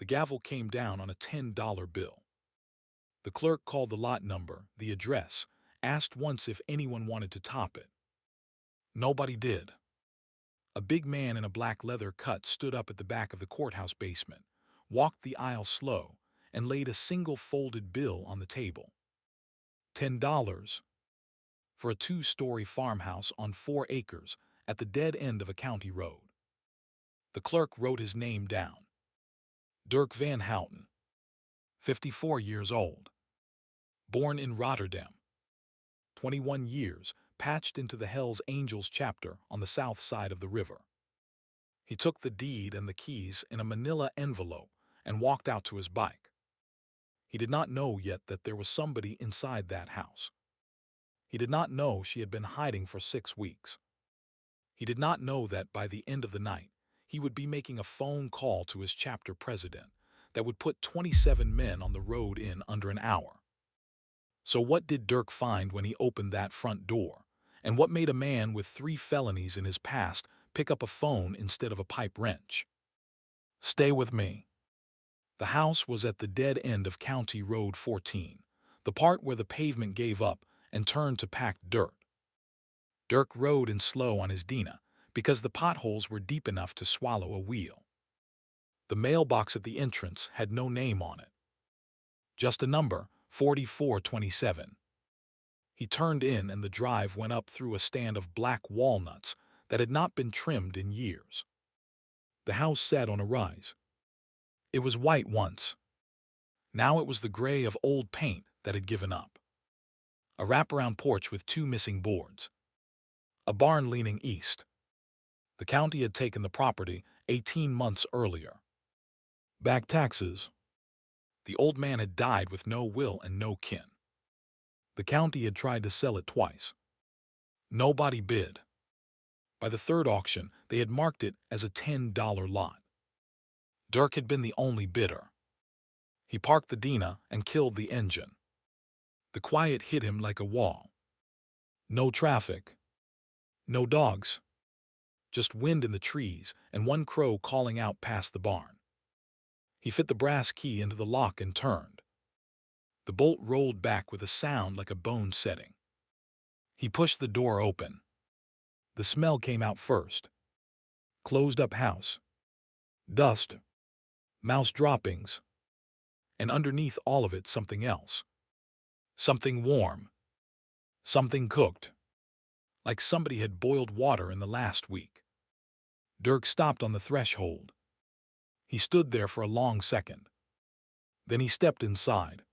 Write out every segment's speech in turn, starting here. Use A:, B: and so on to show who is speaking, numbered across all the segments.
A: The gavel came down on a $10 bill. The clerk called the lot number, the address, asked once if anyone wanted to top it. Nobody did. A big man in a black leather cut stood up at the back of the courthouse basement, walked the aisle slow, and laid a single folded bill on the table. $10 for a two-story farmhouse on 4 acres at the dead end of a county road. The clerk wrote his name down. Dirk Van Houten, 54 years old. Born in Rotterdam. 21 years, patched into the Hells Angels chapter on the south side of the river. He took the deed and the keys in a manila envelope and walked out to his bike. He did not know yet that there was somebody inside that house. He did not know she had been hiding for 6 weeks. He did not know that by the end of the night, he would be making a phone call to his chapter president that would put 27 men on the road in under an hour. So what did Dirk find when he opened that front door? And what made a man with 3 felonies in his past pick up a phone instead of a pipe wrench? Stay with me. The house was at the dead end of County Road 14, the part where the pavement gave up and turned to packed dirt. Dirk rode in slow on his Dina because the potholes were deep enough to swallow a wheel. The mailbox at the entrance had no name on it. Just a number, 4427. He turned in and the drive went up through a stand of black walnuts that had not been trimmed in years. The house sat on a rise. It was white once. Now it was the gray of old paint that had given up. A wraparound porch with 2 missing boards. A barn leaning east. The county had taken the property 18 months earlier. Back taxes. The old man had died with no will and no kin. The county had tried to sell it twice. Nobody bid. By the 3rd auction, they had marked it as a $10 lot. Dirk had been the only bidder. He parked the Dina and killed the engine. The quiet hit him like a wall. No traffic. No dogs. Just wind in the trees and one crow calling out past the barn. He fit the brass key into the lock and turned. The bolt rolled back with a sound like a bone setting. He pushed the door open. The smell came out first. Closed-up house. Dust. Mouse droppings. And underneath all of it something else. Something warm. Something cooked. Like somebody had boiled water in the last week. Dirk stopped on the threshold. He stood there for a long second. Then he stepped inside.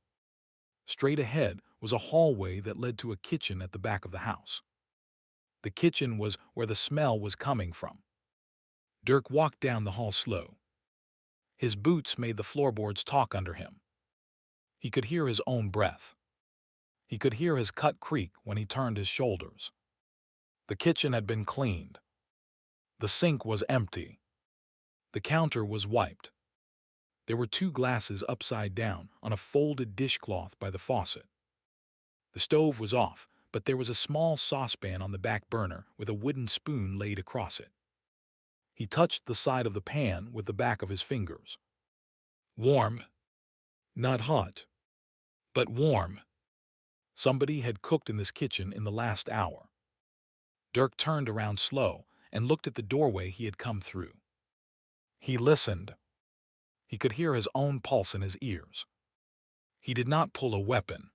A: Straight ahead was a hallway that led to a kitchen at the back of the house. The kitchen was where the smell was coming from. Dirk walked down the hall slow. His boots made the floorboards talk under him. He could hear his own breath. He could hear his cut creak when he turned his shoulders. The kitchen had been cleaned. The sink was empty. The counter was wiped. There were 2 glasses upside down on a folded dishcloth by the faucet. The stove was off, but there was a small saucepan on the back burner with a wooden spoon laid across it. He touched the side of the pan with the back of his fingers. Warm. Not hot. But warm. Somebody had cooked in this kitchen in the last hour. Dirk turned around slow and looked at the doorway he had come through. He listened. He could hear his own pulse in his ears. He did not pull a weapon.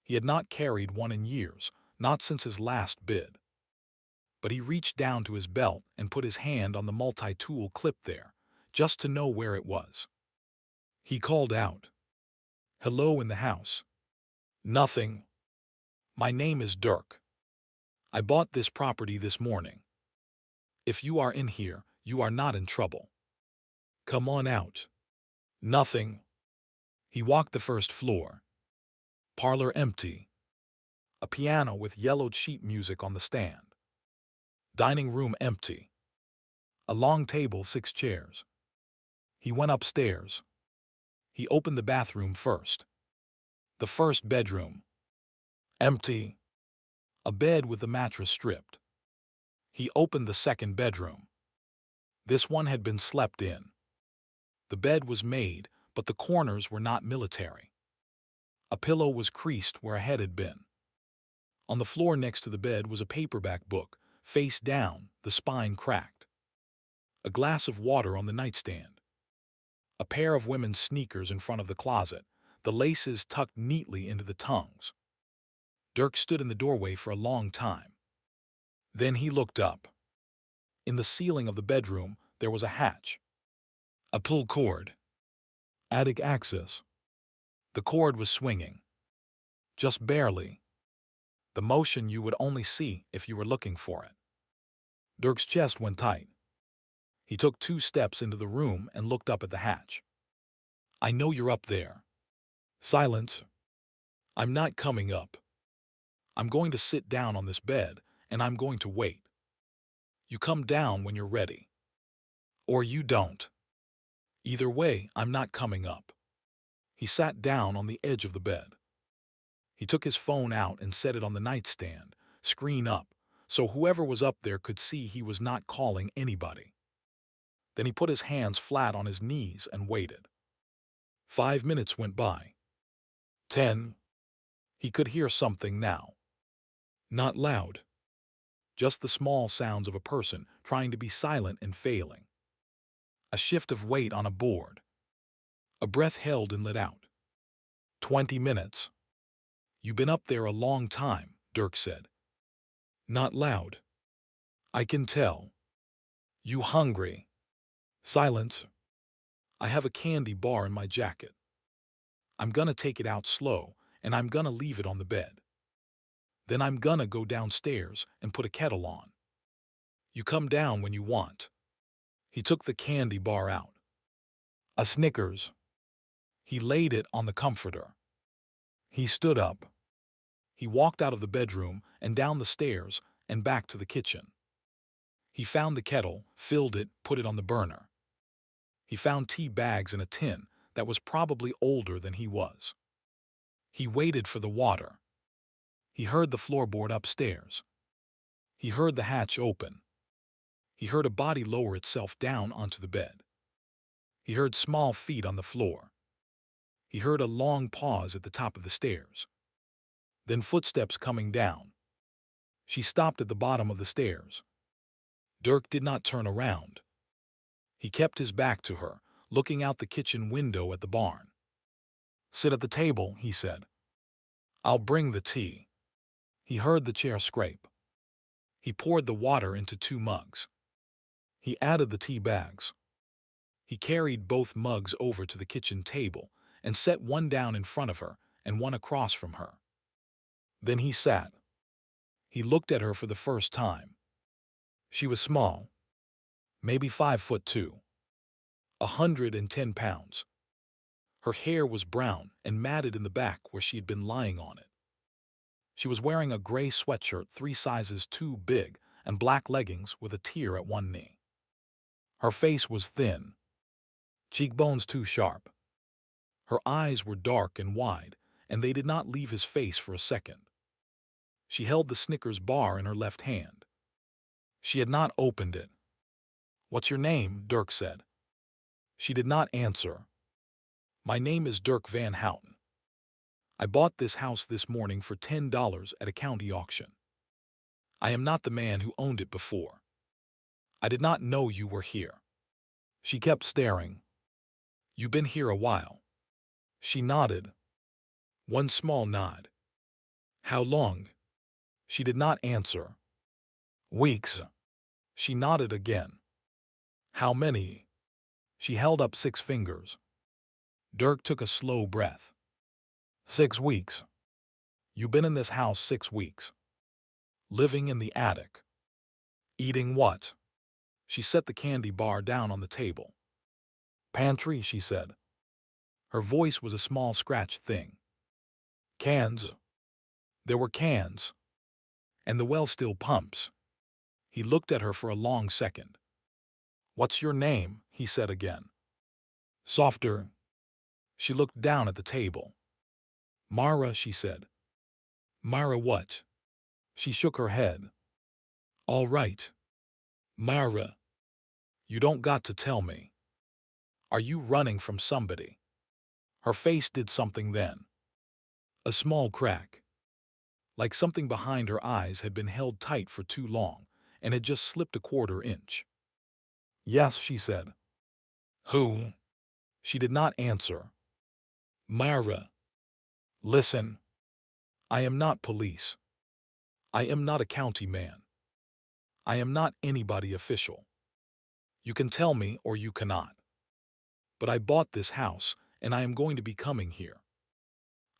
A: He had not carried one in years, not since his last bid. But he reached down to his belt and put his hand on the multi-tool clip there, just to know where it was. He called out. Hello in the house. Nothing. My name is Dirk. I bought this property this morning. If you are in here, you are not in trouble. Come on out. Nothing. He walked the first floor. Parlor empty. A piano with yellowed sheet music on the stand. Dining room empty. A long table, 6 chairs. He went upstairs. He opened the bathroom first. The first bedroom. Empty. A bed with the mattress stripped. He opened the second bedroom. This one had been slept in. The bed was made, but the corners were not military. A pillow was creased where a head had been. On the floor next to the bed was a paperback book, face down, the spine cracked. A glass of water on the nightstand. A pair of women's sneakers in front of the closet, the laces tucked neatly into the tongues. Dirk stood in the doorway for a long time. Then he looked up. In the ceiling of the bedroom, there was a hatch. A pull cord. Attic access. The cord was swinging. Just barely. The motion you would only see if you were looking for it. Dirk's chest went tight. He took 2 steps into the room and looked up at the hatch. I know you're up there. Silence. I'm not coming up. I'm going to sit down on this bed, and I'm going to wait. You come down when you're ready. Or you don't. Either way, I'm not coming up. He sat down on the edge of the bed. He took his phone out and set it on the nightstand, screen up, so whoever was up there could see he was not calling anybody. Then he put his hands flat on his knees and waited. 5 minutes went by. 10. He could hear something now. Not loud. Just the small sounds of a person trying to be silent and failing. A shift of weight on a board. A breath held and let out. 20 minutes. You've been up there a long time, Dirk said. Not loud. I can tell. You hungry? Silence. I have a candy bar in my jacket. I'm gonna take it out slow, and I'm gonna leave it on the bed. Then I'm gonna go downstairs and put a kettle on. You come down when you want. He took the candy bar out. A Snickers. He laid it on the comforter. He stood up. He walked out of the bedroom and down the stairs and back to the kitchen. He found the kettle, filled it, put it on the burner. He found tea bags in a tin that was probably older than he was. He waited for the water. He heard the floorboard upstairs. He heard the hatch open. He heard a body lower itself down onto the bed. He heard small feet on the floor. He heard a long pause at the top of the stairs. Then footsteps coming down. She stopped at the bottom of the stairs. Dirk did not turn around. He kept his back to her, looking out the kitchen window at the barn. Sit at the table, he said. I'll bring the tea. He heard the chair scrape. He poured the water into 2 mugs. He added the tea bags. He carried both mugs over to the kitchen table and set one down in front of her and one across from her. Then he sat. He looked at her for the first time. She was small, maybe 5'2", 110 pounds. Her hair was brown and matted in the back where she had been lying on it. She was wearing a gray sweatshirt 3 sizes too big and black leggings with a tear at one knee. Her face was thin, cheekbones too sharp. Her eyes were dark and wide, and they did not leave his face for a second. She held the Snickers bar in her left hand. She had not opened it. What's your name? Dirk said. She did not answer. My name is Dirk Van Houten. I bought this house this morning for $10 at a county auction. I am not the man who owned it before. I did not know you were here. She kept staring. You've been here a while. She nodded. One small nod. How long? She did not answer. Weeks. She nodded again. How many? She held up 6 fingers. Dirk took a slow breath. 6 weeks. You've been in this house 6 weeks. Living in the attic. Eating what? She set the candy bar down on the table. Pantry, she said. Her voice was a small scratched thing. Cans. There were cans. And the well still pumps. He looked at her for a long second. What's your name? He said again. Softer. She looked down at the table. Mara, she said. Mara what? She shook her head. All right. Mara. You don't got to tell me. Are you running from somebody? Her face did something then. A small crack. Like something behind her eyes had been held tight for too long and had just slipped a quarter inch. Yes, she said. Who? She did not answer. Myra. Listen. I am not police. I am not a county man. I am not anybody official. You can tell me or you cannot. But I bought this house and I am going to be coming here.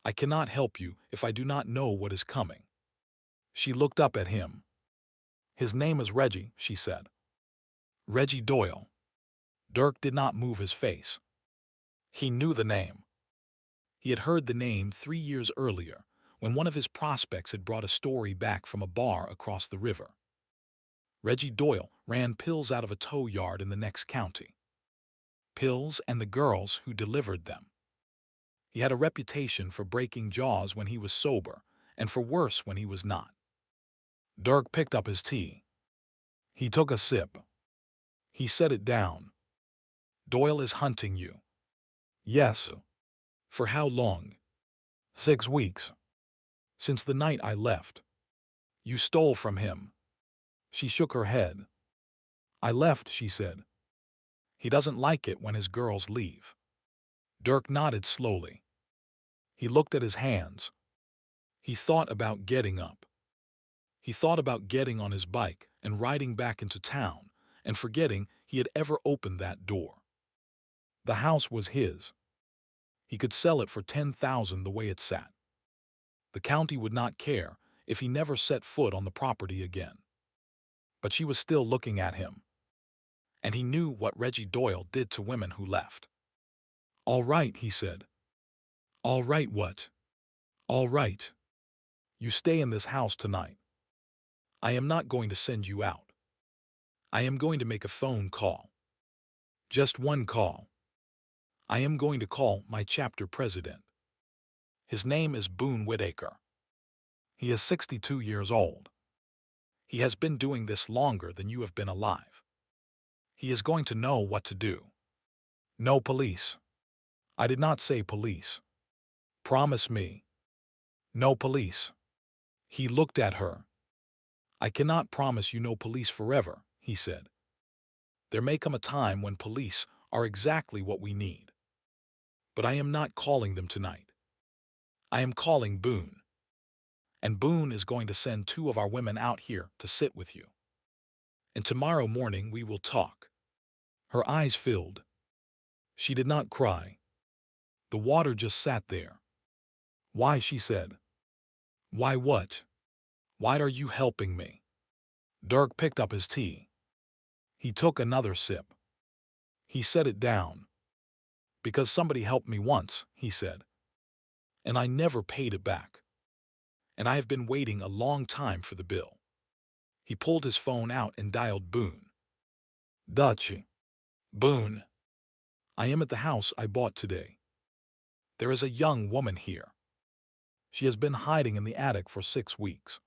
A: I cannot help you if I do not know what is coming. She looked up at him. His name is Reggie, she said. Reggie Doyle. Dirk did not move his face. He knew the name. He had heard the name 3 years earlier when one of his prospects had brought a story back from a bar across the river. Reggie Doyle ran pills out of a tow yard in the next county. Pills and the girls who delivered them. He had a reputation for breaking jaws when he was sober and for worse when he was not. Dirk picked up his tea. He took a sip. He set it down. Doyle is hunting you. Yes. For how long? 6 weeks. Since the night I left. You stole from him. She shook her head. I left, she said. He doesn't like it when his girls leave. Dirk nodded slowly. He looked at his hands. He thought about getting up. He thought about getting on his bike and riding back into town and forgetting he had ever opened that door. The house was his. He could sell it for $10,000 the way it sat. The county would not care if he never set foot on the property again. But she was still looking at him. And he knew what Reggie Doyle did to women who left. All right, he said. All right, what? All right. You stay in this house tonight. I am not going to send you out. I am going to make a phone call. Just one call. I am going to call my chapter president. His name is Boone Whitaker. He is 62 years old. He has been doing this longer than you have been alive. He is going to know what to do. No police. I did not say police. Promise me. No police. He looked at her. I cannot promise you no police forever, he said. There may come a time when police are exactly what we need. But I am not calling them tonight. I am calling Boone. And Boone is going to send 2 of our women out here to sit with you. And tomorrow morning we will talk. Her eyes filled. She did not cry. The water just sat there. Why, she said. Why what? Why are you helping me? Dirk picked up his tea. He took another sip. He set it down. Because somebody helped me once, he said. And I never paid it back. And I have been waiting a long time for the bill. He pulled his phone out and dialed Boone. Dutch. Boone. I am at the house I bought today. There is a young woman here. She has been hiding in the attic for 6 weeks.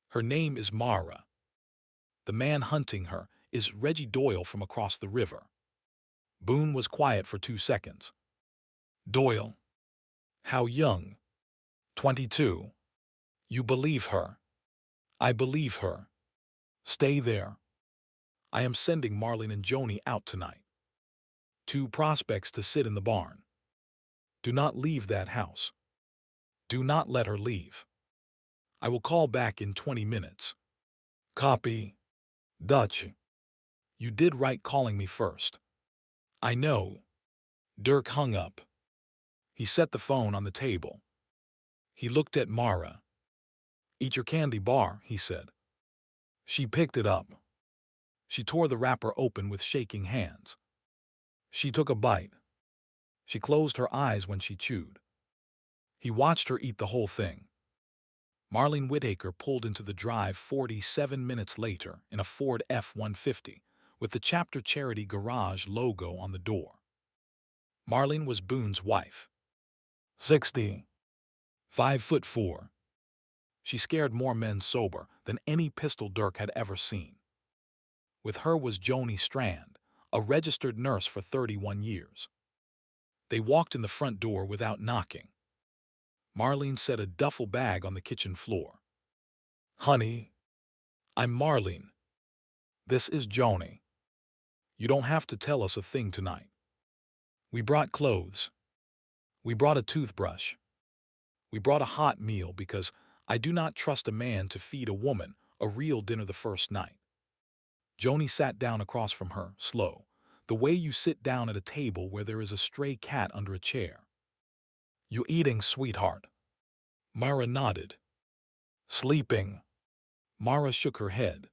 A: Her name is Mara. The man hunting her is Reggie Doyle from across the river. Boone was quiet for 2 seconds. Doyle. How young? 22. You believe her? I believe her. Stay there. I am sending Marlene and Joni out tonight. 2 prospects to sit in the barn. Do not leave that house. Do not let her leave. I will call back in 20 minutes. Copy. Dutch. You did right calling me first. I know. Dirk hung up. He set the phone on the table. He looked at Mara. Eat your candy bar, he said. She picked it up. She tore the wrapper open with shaking hands. She took a bite. She closed her eyes when she chewed. He watched her eat the whole thing. Marlene Whitaker pulled into the drive 47 minutes later in a Ford F-150 with the Chapter Charity Garage logo on the door. Marlene was Boone's wife. 60. 5'4". She scared more men sober than any pistol Dirk had ever seen. With her was Joni Strand, a registered nurse for 31 years. They walked in the front door without knocking. Marlene set a duffel bag on the kitchen floor. "Honey, I'm Marlene. This is Joni. You don't have to tell us a thing tonight. We brought clothes. We brought a toothbrush. We brought a hot meal because I do not trust a man to feed a woman a real dinner the first night." Joni sat down across from her, slow, the way you sit down at a table where there is a stray cat under a chair. "You eating, sweetheart?" Mara nodded. "Sleeping?" Mara shook her head.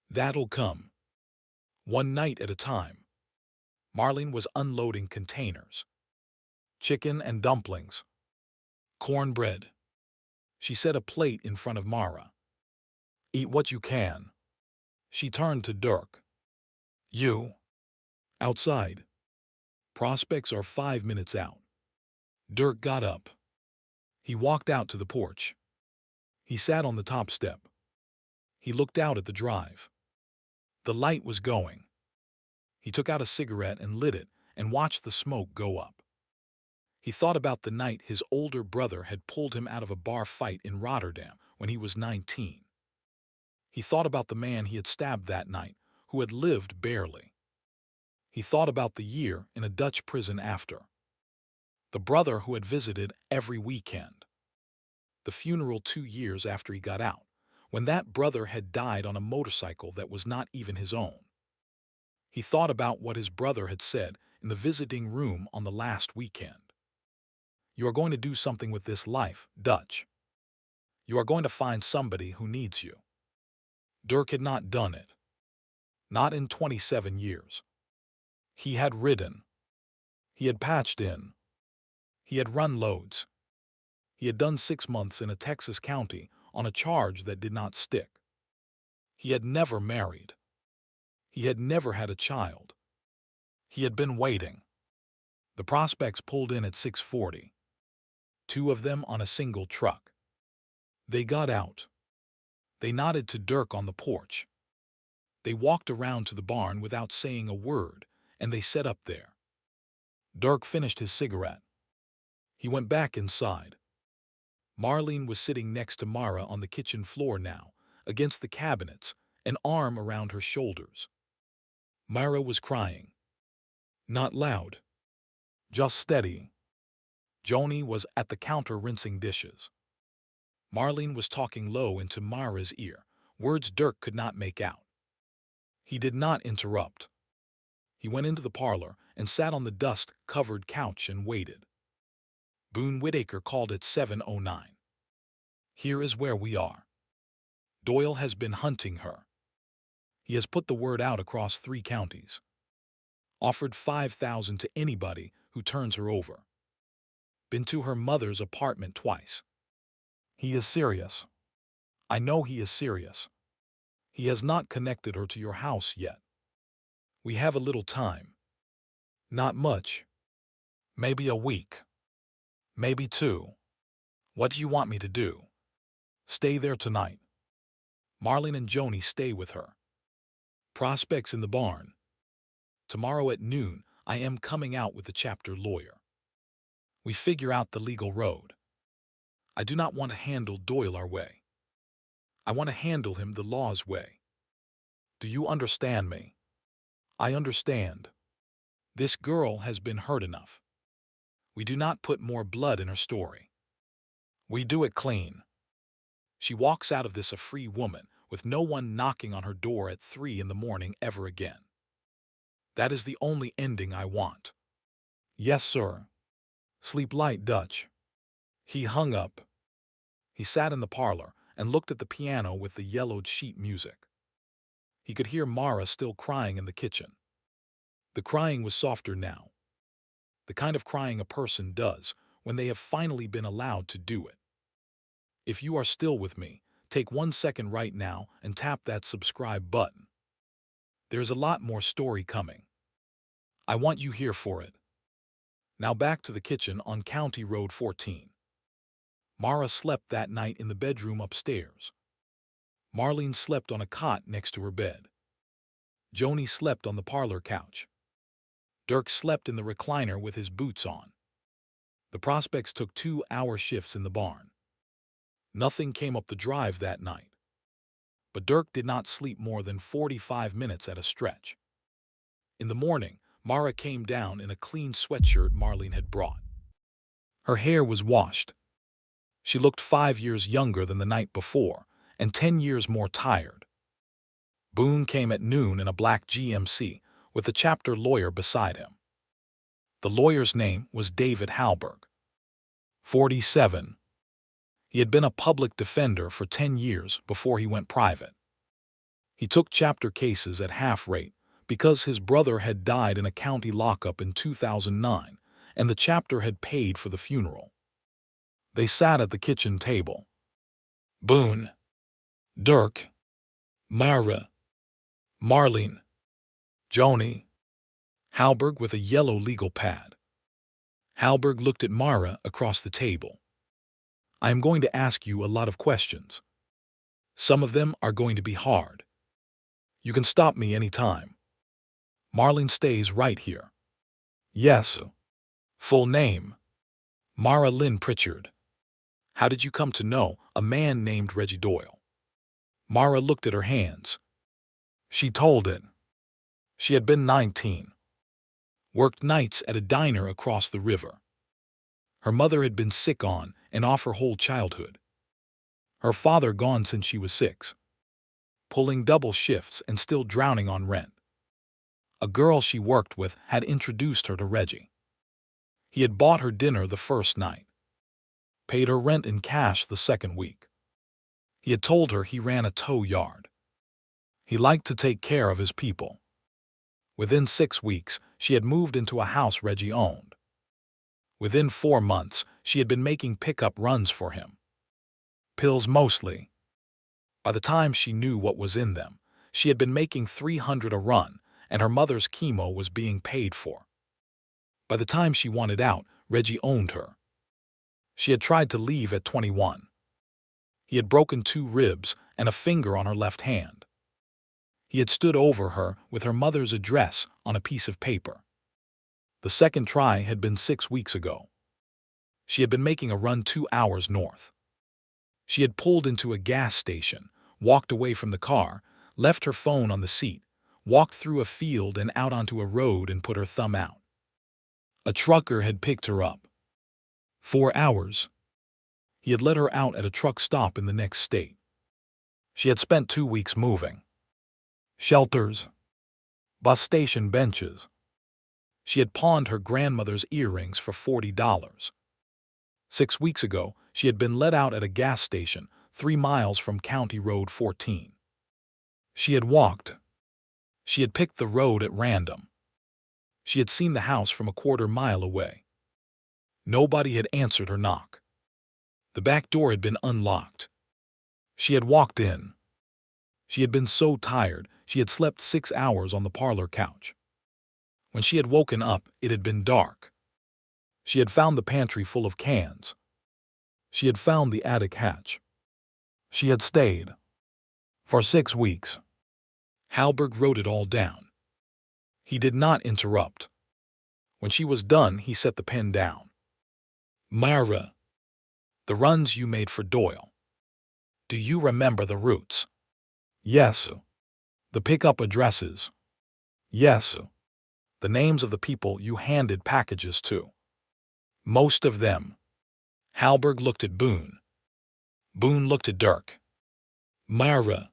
A: "That'll come. One night at a time." Marlene was unloading containers. "Chicken and dumplings. Cornbread." She set a plate in front of Mara. "Eat what you can." She turned to Dirk. "You?" "Outside. Prospects are 5 minutes out." Dirk got up. He walked out to the porch. He sat on the top step. He looked out at the drive. The light was going. He took out a cigarette and lit it and watched the smoke go up. He thought about the night his older brother had pulled him out of a bar fight in Rotterdam when he was 19. He thought about the man he had stabbed that night, who had lived barely. He thought about the year in a Dutch prison after. The brother who had visited every weekend. The funeral 2 years after he got out, when that brother had died on a motorcycle that was not even his own. He thought about what his brother had said in the visiting room on the last weekend. "You are going to do something with this life, Dutch. You are going to find somebody who needs you." Dirk had not done it. Not in 27 years. He had ridden. He had patched in. He had run loads. He had done 6 months in a Texas county on a charge that did not stick. He had never married. He had never had a child. He had been waiting. The prospects pulled in at 6:40. 2 of them on a single truck. They got out. They nodded to Dirk on the porch. They walked around to the barn without saying a word, and they set up there. Dirk finished his cigarette. He went back inside. Marlene was sitting next to Mara on the kitchen floor now, against the cabinets, an arm around her shoulders. Mara was crying. Not loud. Just steady. Joni was at the counter rinsing dishes. Marlene was talking low into Mara's ear, words Dirk could not make out. He did not interrupt. He went into the parlor and sat on the dust-covered couch and waited. Boone Whitaker called at 7:09. "Here is where we are. Doyle has been hunting her. He has put the word out across 3 counties. Offered $5,000 to anybody who turns her over. Been to her mother's apartment twice. He is serious. I know he is serious. He has not connected her to your house yet. We have a little time. Not much. Maybe a week. Maybe 2. What do you want me to do? Stay there tonight. Marlene and Joni stay with her. Prospects in the barn. Tomorrow at noon, I am coming out with the chapter lawyer. We figure out the legal road. I do not want to handle Doyle our way. I want to handle him the law's way. Do you understand me? I understand. This girl has been hurt enough. We do not put more blood in her story. We do it clean. She walks out of this a free woman, with no one knocking on her door at 3 in the morning ever again. That is the only ending I want." "Yes, sir. Sleep light, Dutch." He hung up. He sat in the parlor and looked at the piano with the yellowed sheet music. He could hear Mara still crying in the kitchen. The crying was softer now. The kind of crying a person does when they have finally been allowed to do it. If you are still with me, take 1 second right now and tap that subscribe button. There's a lot more story coming. I want you here for it. Now back to the kitchen on County Road 14. Mara slept that night in the bedroom upstairs. Marlene slept on a cot next to her bed. Joni slept on the parlor couch. Dirk slept in the recliner with his boots on. The prospects took 2-hour shifts in the barn. Nothing came up the drive that night. But Dirk did not sleep more than 45 minutes at a stretch. In the morning, Mara came down in a clean sweatshirt Marlene had brought. Her hair was washed. She looked 5 years younger than the night before and 10 years more tired. Boone came at noon in a black GMC with a chapter lawyer beside him. The lawyer's name was David Halberg, 47. He had been a public defender for 10 years before he went private. He took chapter cases at half rate because his brother had died in a county lockup in 2009 and the chapter had paid for the funeral. They sat at the kitchen table. Boone, Dirk, Mara, Marlene, Joni, Halberg with a yellow legal pad. Halberg looked at Mara across the table. I am going to ask you a lot of questions. Some of them are going to be hard. You can stop me any time. Marlene stays right here. Yes. Full name? Mara Lynn Pritchard. How did you come to know a man named Reggie Doyle? Mara looked at her hands. She told it. She had been 19. Worked nights at a diner across the river. Her mother had been sick on and off her whole childhood. Her father gone since she was 6. Pulling double shifts and still drowning on rent. A girl she worked with had introduced her to Reggie. He had bought her dinner the first night. Paid her rent in cash the second week. He had told her he ran a tow yard. He liked to take care of his people. Within 6 weeks, she had moved into a house Reggie owned. Within 4 months, she had been making pickup runs for him. Pills mostly. By the time she knew what was in them, she had been making $300 a run, and her mother's chemo was being paid for. By the time she wanted out, Reggie owned her. She had tried to leave at 21. He had broken 2 ribs and a finger on her left hand. He had stood over her with her mother's address on a piece of paper. The second try had been 6 weeks ago. She had been making a run 2 hours north. She had pulled into a gas station, walked away from the car, left her phone on the seat, walked through a field and out onto a road and put her thumb out. A trucker had picked her up. 4 hours. He had let her out at a truck stop in the next state. She had spent 2 weeks moving. Shelters. Bus station benches. She had pawned her grandmother's earrings for $40. 6 weeks ago, she had been let out at a gas station 3 miles from County Road 14. She had walked. She had picked the road at random. She had seen the house from a quarter mile away. Nobody had answered her knock. The back door had been unlocked. She had walked in. She had been so tired, she had slept 6 hours on the parlor couch. When she had woken up, it had been dark. She had found the pantry full of cans. She had found the attic hatch. She had stayed. For 6 weeks. Halberg wrote it all down. He did not interrupt. When she was done, he set the pen down. Mara. The runs you made for Doyle. Do you remember the routes? Yes. The pickup addresses? Yes. The names of the people you handed packages to? Most of them. Halberg looked at Boone. Boone looked at Dirk. Mara.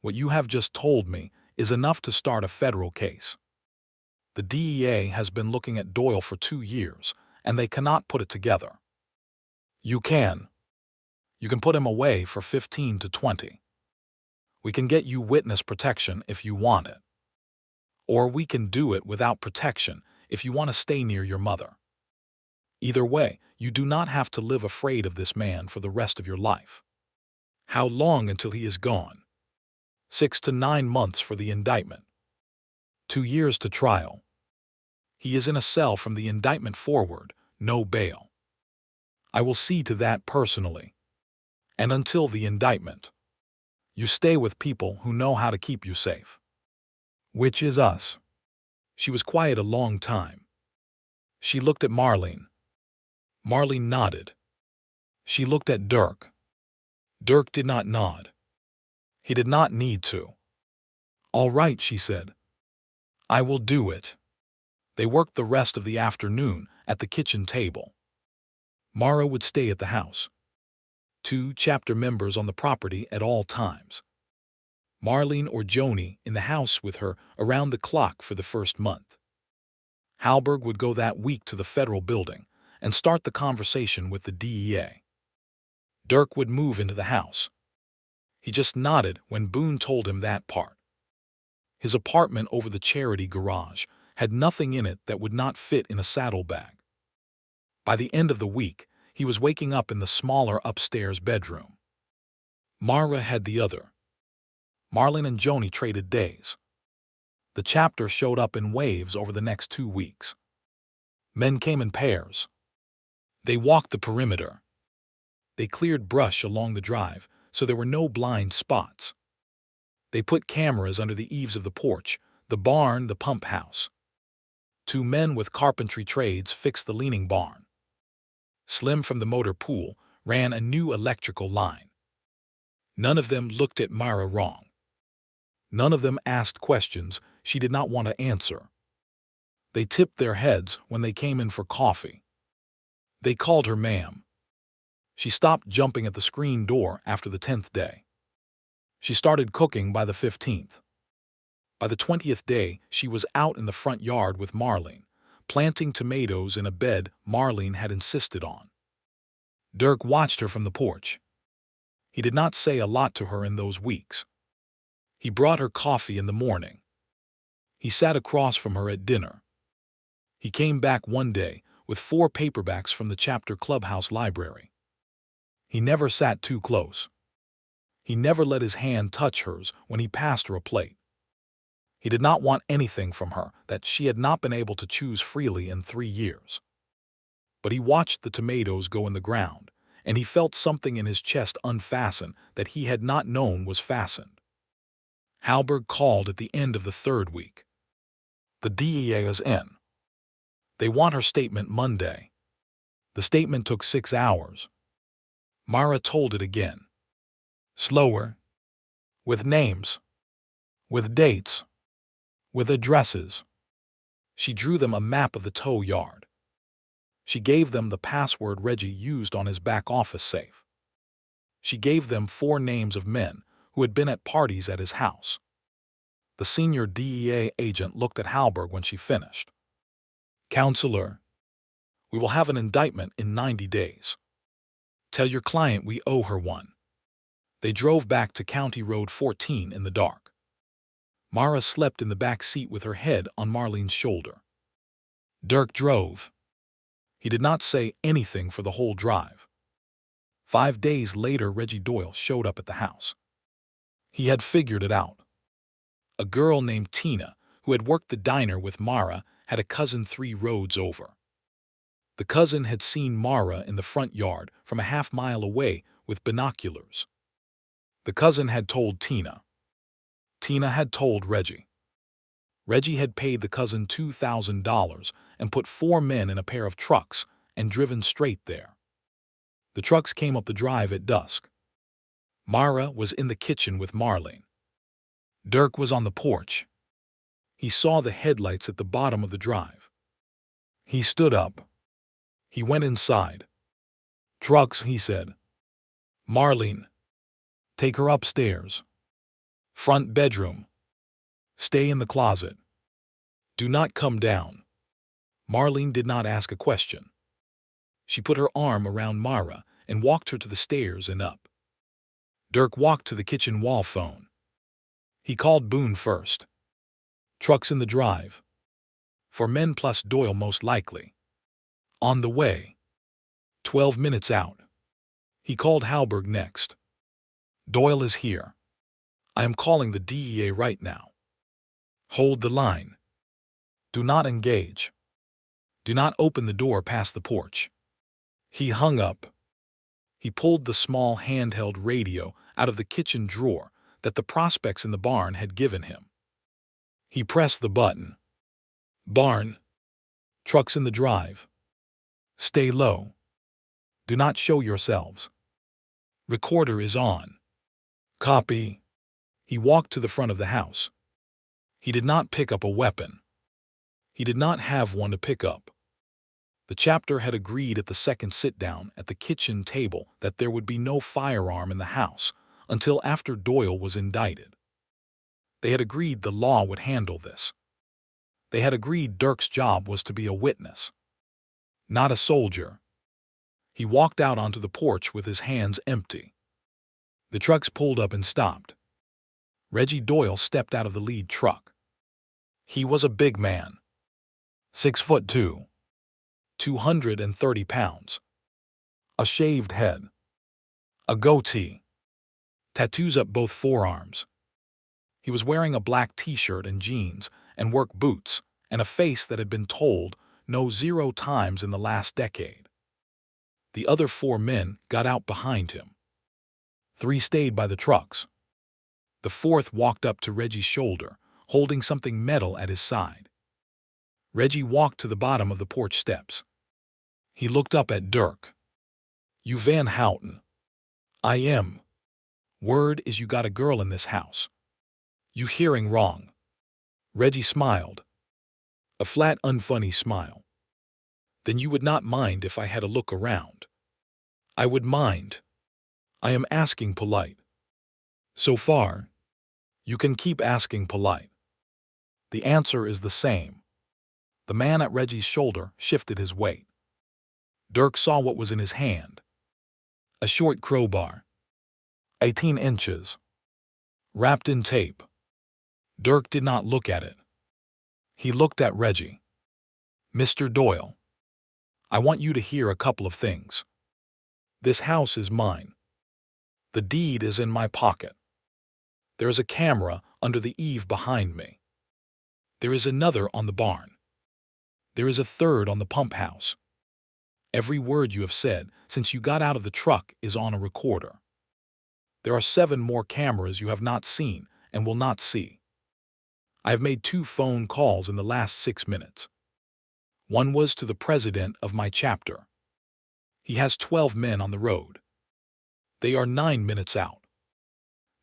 A: What you have just told me is enough to start a federal case. The DEA has been looking at Doyle for 2 years, and they cannot put it together. You can. You can put him away for 15 to 20. We can get you witness protection if you want it. Or we can do it without protection if you want to stay near your mother. Either way, you do not have to live afraid of this man for the rest of your life. How long until he is gone? 6 to 9 months for the indictment. 2 years to trial. He is in a cell from the indictment forward, no bail. I will see to that personally. And until the indictment, you stay with people who know how to keep you safe. Which is us. She was quiet a long time. She looked at Marlene. Marlene nodded. She looked at Dirk. Dirk did not nod. He did not need to. All right, she said. I will do it. They worked the rest of the afternoon at the kitchen table. Mara would stay at the house. 2 chapter members on the property at all times. Marlene or Joni in the house with her around the clock for the first month. Halberg would go that week to the federal building and start the conversation with the DEA. Dirk would move into the house. He just nodded when Boone told him that part. His apartment over the charity garage had nothing in it that would not fit in a saddlebag. By the end of the week, he was waking up in the smaller upstairs bedroom. Mara had the other. Marlene and Joni traded days. The chapter showed up in waves over the next 2 weeks. Men came in pairs. They walked the perimeter. They cleared brush along the drive so there were no blind spots. They put cameras under the eaves of the porch, the barn, the pump house. 2 men with carpentry trades fixed the leaning barn. Slim from the motor pool ran a new electrical line. None of them looked at Mara wrong. None of them asked questions she did not want to answer. They tipped their heads when they came in for coffee. They called her ma'am. She stopped jumping at the screen door after the 10th day. She started cooking by the 15th. By the 20th day, she was out in the front yard with Marlene, planting tomatoes in a bed Marlene had insisted on. Dirk watched her from the porch. He did not say a lot to her in those weeks. He brought her coffee in the morning. He sat across from her at dinner. He came back one day with 4 paperbacks from the chapter clubhouse library. He never sat too close. He never let his hand touch hers when he passed her a plate. He did not want anything from her that she had not been able to choose freely in 3 years. But he watched the tomatoes go in the ground, and he felt something in his chest unfasten that he had not known was fastened. Halberg called at the end of the 3rd week. The DEA is in. They want her statement Monday. The statement took 6 hours. Mara told it again. Slower. With names. With dates. With addresses. She drew them a map of the tow yard. She gave them the password Reggie used on his back office safe. She gave them 4 names of men who had been at parties at his house. The senior DEA agent looked at Halberg when she finished. Counselor, we will have an indictment in 90 days. Tell your client we owe her one. They drove back to County Road 14 in the dark. Mara slept in the back seat with her head on Marlene's shoulder. Dirk drove. He did not say anything for the whole drive. 5 days later, Reggie Doyle showed up at the house. He had figured it out. A girl named Tina, who had worked the diner with Mara, had a cousin 3 roads over. The cousin had seen Mara in the front yard from a half-mile away with binoculars. The cousin had told Tina. Tina had told Reggie. Reggie had paid the cousin $2,000 and put 4 men in a pair of trucks and driven straight there. The trucks came up the drive at dusk. Mara was in the kitchen with Marlene. Dirk was on the porch. He saw the headlights at the bottom of the drive. He stood up. He went inside. Trucks, he said. Marlene. Take her upstairs. Front bedroom. Stay in the closet. Do not come down. Marlene did not ask a question. She put her arm around Mara and walked her to the stairs and up. Dirk walked to the kitchen wall phone. He called Boone first. Trucks in the drive. 4 men plus Doyle most likely. On the way. 12 minutes out. He called Halberg next. Doyle is here. I am calling the DEA right now. Hold the line. Do not engage. Do not open the door past the porch. He hung up. He pulled the small handheld radio out of the kitchen drawer that the prospects in the barn had given him. He pressed the button. Barn. Trucks in the drive. Stay low. Do not show yourselves. Recorder is on. Copy. He walked to the front of the house. He did not pick up a weapon. He did not have one to pick up. The chapter had agreed at the second sit-down at the kitchen table that there would be no firearm in the house until after Doyle was indicted. They had agreed the law would handle this. They had agreed Dirk's job was to be a witness, not a soldier. He walked out onto the porch with his hands empty. The trucks pulled up and stopped. Reggie Doyle stepped out of the lead truck. He was a big man. 6'2", 230 pounds. A shaved head. A goatee. Tattoos up both forearms. He was wearing a black t-shirt and jeans and work boots and a face that had been told no 0 times in the last decade. The other 4 men got out behind him. 3 stayed by the trucks. The 4th walked up to Reggie's shoulder, holding something metal at his side. Reggie walked to the bottom of the porch steps. He looked up at Dirk. You Van Houten. I am. Word is you got a girl in this house. You hearing wrong. Reggie smiled. A flat, unfunny smile. Then you would not mind if I had a look around. I would mind. I am asking polite. So far, you can keep asking polite. The answer is the same. The man at Reggie's shoulder shifted his weight. Dirk saw what was in his hand. A short crowbar. 18 inches. Wrapped in tape. Dirk did not look at it. He looked at Reggie. Mr. Doyle, I want you to hear a couple of things. This house is mine. The deed is in my pocket. There is a camera under the eave behind me. There is another on the barn. There is a third on the pump house. Every word you have said since you got out of the truck is on a recorder. There are 7 more cameras you have not seen and will not see. I have made 2 phone calls in the last 6 minutes. One was to the president of my chapter. He has 12 men on the road. They are 9 minutes out.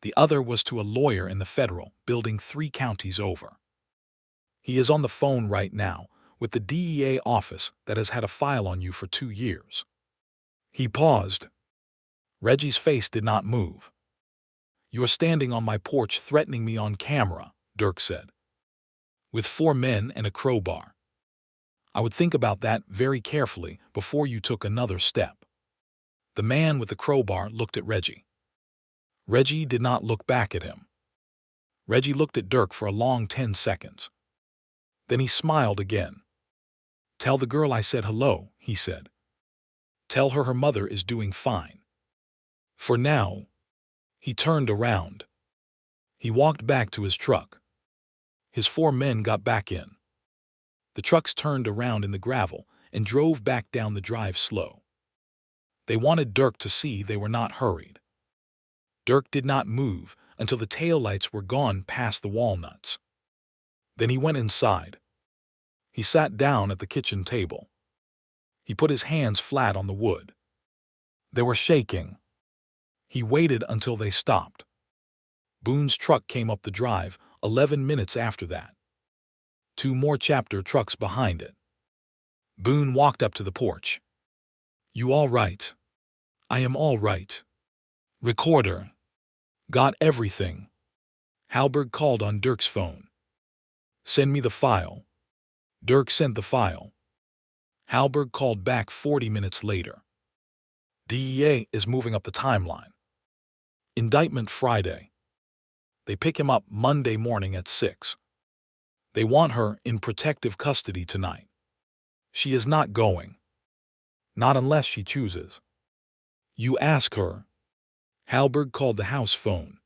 A: The other was to a lawyer in the federal building 3 counties over. He is on the phone right now with the DEA office that has had a file on you for 2 years. He paused. Reggie's face did not move. You are standing on my porch threatening me on camera, Dirk said. With 4 men and a crowbar. I would think about that very carefully before you took another step. The man with the crowbar looked at Reggie. Reggie did not look back at him. Reggie looked at Dirk for a long 10 seconds. Then he smiled again. Tell the girl I said hello, he said. Tell her mother is doing fine. For now. He turned around. He walked back to his truck. His 4 men got back in. The trucks turned around in the gravel and drove back down the drive slow. They wanted Dirk to see they were not hurried. Dirk did not move until the taillights were gone past the walnuts. Then he went inside. He sat down at the kitchen table. He put his hands flat on the wood. They were shaking. He waited until they stopped. Boone's truck came up the drive 11 minutes after that. 2 more chapter trucks behind it. Boone walked up to the porch. You all right? I am all right. Recorder. Got everything. Halberg called on Dirk's phone. Send me the file. Dirk sent the file. Halberg called back 40 minutes later. DEA is moving up the timeline. Indictment Friday. They pick him up Monday morning at 6. They want her in protective custody tonight. She is not going. Not unless she chooses. You ask her. Halberg called the house phone.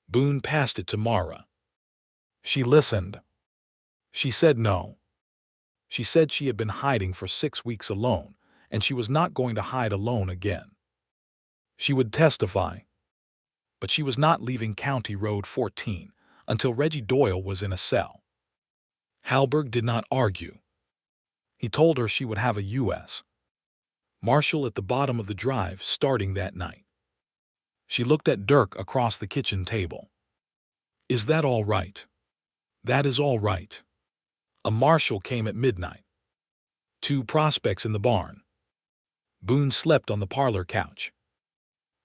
A: Boone passed it to Mara. She listened. She said no. She said she had been hiding for 6 weeks alone, and she was not going to hide alone again. She would testify. But she was not leaving County Road 14 until Reggie Doyle was in a cell. Halberg did not argue. He told her she would have a U.S. Marshal at the bottom of the drive starting that night. She looked at Dirk across the kitchen table. "Is that all right?" "That is all right." A marshal came at midnight. 2 prospects in the barn. Boone slept on the parlor couch.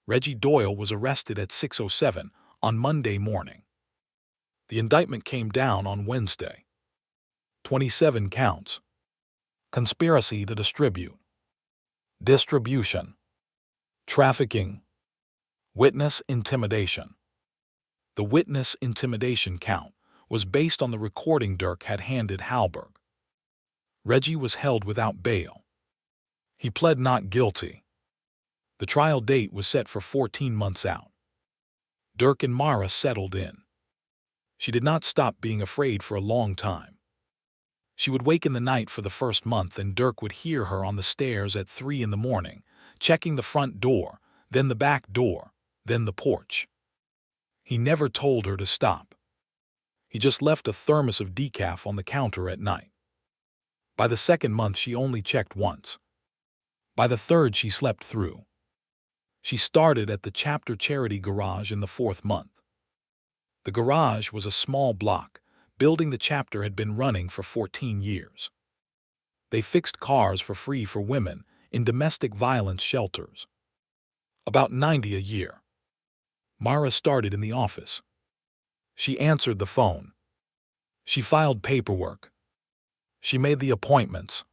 A: Reggie Doyle was arrested at 6:07 on Monday morning. The indictment came down on Wednesday. 27 counts. Conspiracy to distribute. Distribution. Trafficking. Witness intimidation. The witness intimidation count was based on the recording Dirk had handed Halberg. Reggie was held without bail. He pled not guilty. The trial date was set for 14 months out. Dirk and Mara settled in. She did not stop being afraid for a long time. She would wake in the night for the first month, and Dirk would hear her on the stairs at 3 in the morning, checking the front door, then the back door, then the porch. He never told her to stop. He just left a thermos of decaf on the counter at night. By the second month, she only checked once. By the third, she slept through. She started at the chapter charity garage in the 4th month. The garage was a small block. Building the chapter had been running for 14 years. They fixed cars for free for women in domestic violence shelters. About 90 a year. Mara started in the office. She answered the phone. She filed paperwork. She made the appointments.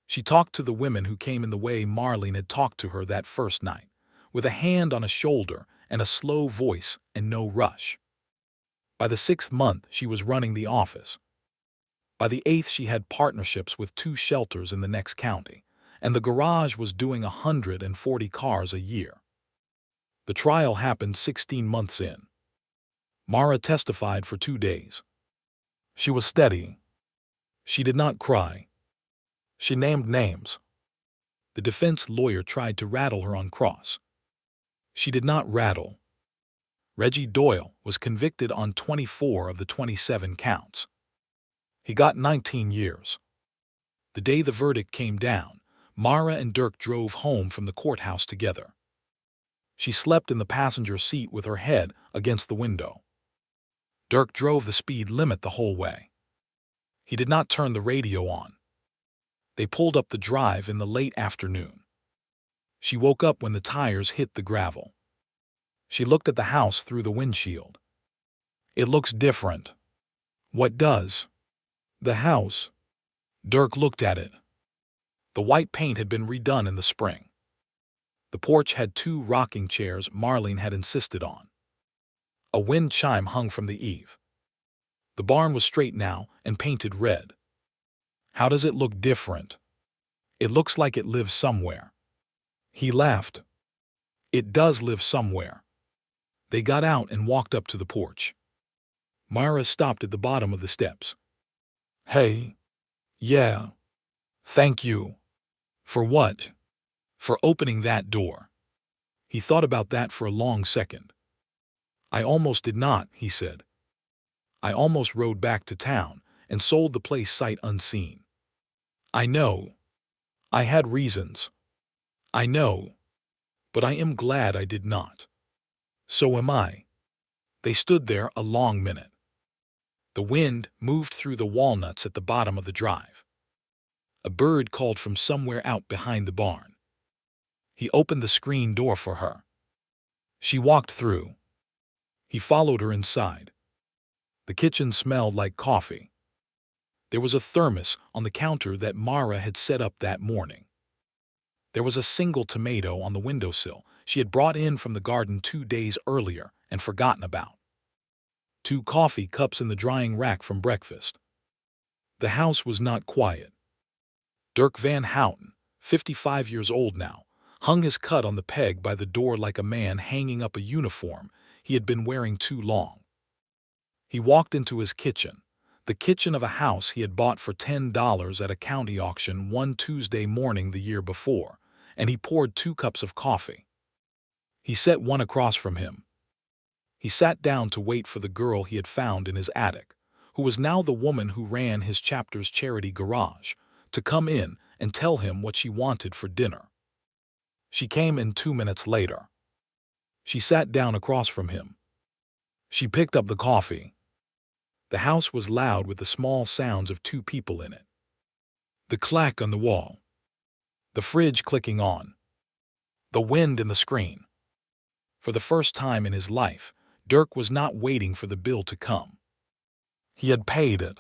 A: She talked to the women who came in the way Marlene had talked to her that first night, with a hand on a shoulder and a slow voice and no rush. By the 6th month, she was running the office. By the 8th, she had partnerships with 2 shelters in the next county, and the garage was doing 140 cars a year. The trial happened 16 months in. Mara testified for 2 days. She was steady. She did not cry. She named names. The defense lawyer tried to rattle her on cross. She did not rattle. Reggie Doyle was convicted on 24 of the 27 counts. He got 19 years. The day the verdict came down, Mara and Dirk drove home from the courthouse together. She slept in the passenger seat with her head against the window. Dirk drove the speed limit the whole way. He did not turn the radio on. They pulled up the drive in the late afternoon. She woke up when the tires hit the gravel. She looked at the house through the windshield. "It looks different." "What does?" "The house." Dirk looked at it. The white paint had been redone in the spring. The porch had 2 rocking chairs Marlene had insisted on. A wind chime hung from the eave. The barn was straight now and painted red. "How does it look different?" "It looks like it lives somewhere." He laughed. "It does live somewhere." They got out and walked up to the porch. Mara stopped at the bottom of the steps. "Hey." "Yeah." "Thank you." "For what?" "For opening that door." He thought about that for a long second. "I almost did not," he said. "I almost rode back to town and sold the place sight unseen." "I know. I had reasons." "I know. But I am glad I did not." "So am I." They stood there a long minute. The wind moved through the walnuts at the bottom of the drive. A bird called from somewhere out behind the barn. He opened the screen door for her. She walked through. He followed her inside. The kitchen smelled like coffee. There was a thermos on the counter that Mara had set up that morning. There was a single tomato on the windowsill she had brought in from the garden 2 days earlier and forgotten about. 2 coffee cups in the drying rack from breakfast. The house was not quiet. Dirk Van Houten, 55 years old now, hung his cut on the peg by the door like a man hanging up a uniform he had been wearing too long. He walked into his kitchen, the kitchen of a house he had bought for $10 at a county auction one Tuesday morning the year before, and he poured 2 cups of coffee. He set one across from him. He sat down to wait for the girl he had found in his attic, who was now the woman who ran his chapter's charity garage, to come in and tell him what she wanted for dinner. She came in 2 minutes later. She sat down across from him. She picked up the coffee. The house was loud with the small sounds of two people in it. The clack on the wall. The fridge clicking on. The wind in the screen. For the first time in his life, Dirk was not waiting for the bill to come. He had paid it.